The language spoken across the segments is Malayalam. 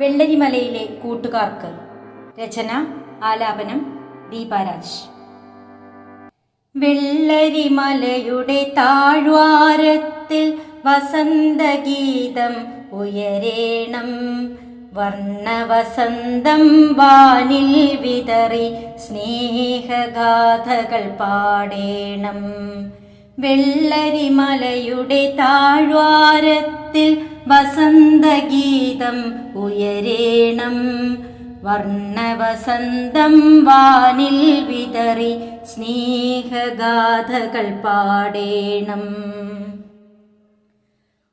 വെള്ളരിമലയിലെ കൂട്ടുകാർക്ക്. രചന, ആലാപനം ദീപാരാജ്. വെള്ളരിമലയുടെ താഴ്വാരത്തിൽ വസന്തഗീതം ഉയരേണം, വർണ്ണവസന്തം വാനിൽ വിതറി സ്നേഹഗാഥകൾ പാടേണം. വെള്ളരിമലയുടെ താഴ്വാരത്തിൽ വസന്തഗീതം ഉയരേണം, വർണ്ണവസന്തം വാനിൽ വിതറി സ്നേഹഗാഥകൾ പാടേണം.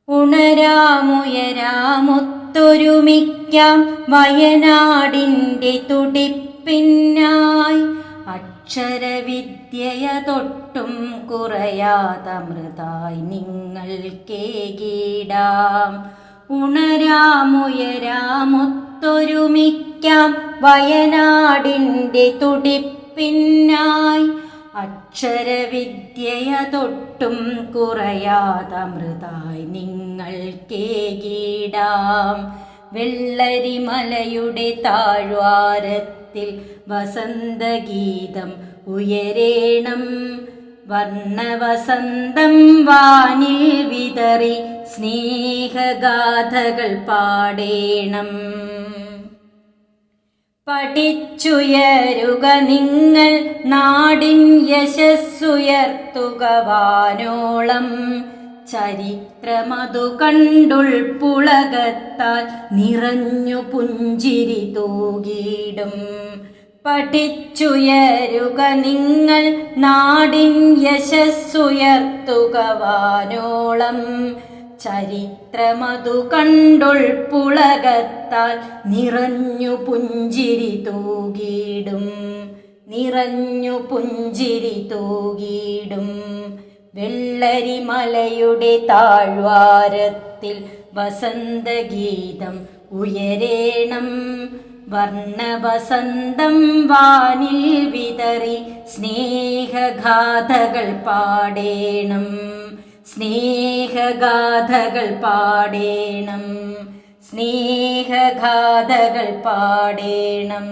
ഉണരാമുയരാമൊത്തൊരുമിക്കാം വയനാടിൻ്റെ തുടിപ്പിന്നായി, അക്ഷരവിദ്യയതൊട്ടും കുറയാതമൃതായി നിങ്ങൾക്കേകിടാം. ഉണരാമുയരാമൊത്തൊരുമിക്കാം വയനാടിൻ്റെ തുടിപ്പിന്നായി, അക്ഷരവിദ്യയതൊട്ടും കുറയാതമൃതായി നിങ്ങൾക്കേകിടാം. വെള്ളരിമലയുടെ താഴ്വാരത്തിൽ വസന്തഗീതം ഉയരേണം, വർണ്ണവസന്തം വാനിൽ വിതറി സ്നേഹഗാഥകൾ പാടേണം. പഠിച്ചുയരുക നിങ്ങൾ നാടിൻ യശസ്സുയർത്തുക വാനോളം, ചരിത്രമതു കണ്ടുൾപ്പുളകത്താൽ നിറഞ്ഞു പുഞ്ചിരി തൂകിടും. പഠിച്ചുയരുക നിങ്ങൾ നാടിൻ യശസ്സുയർത്തുക വാനോളം, ചരിത്രമതു കണ്ടുൾപ്പുളകത്താൽ നിറഞ്ഞു പുഞ്ചിരി തൂകിടും, നിറഞ്ഞു പുഞ്ചിരി തൂകിടും. വെള്ളരിമലയുടെ താഴ്വാരത്തിൽ വസന്തഗീതം ഉയരേണം, വർണ്ണവസന്തം വാനിൽ വിതറി സ്നേഹഗാഥകൾ പാടേണം, സ്നേഹഗാഥകൾ പാടേണം, സ്നേഹഗാഥകൾ പാടേണം.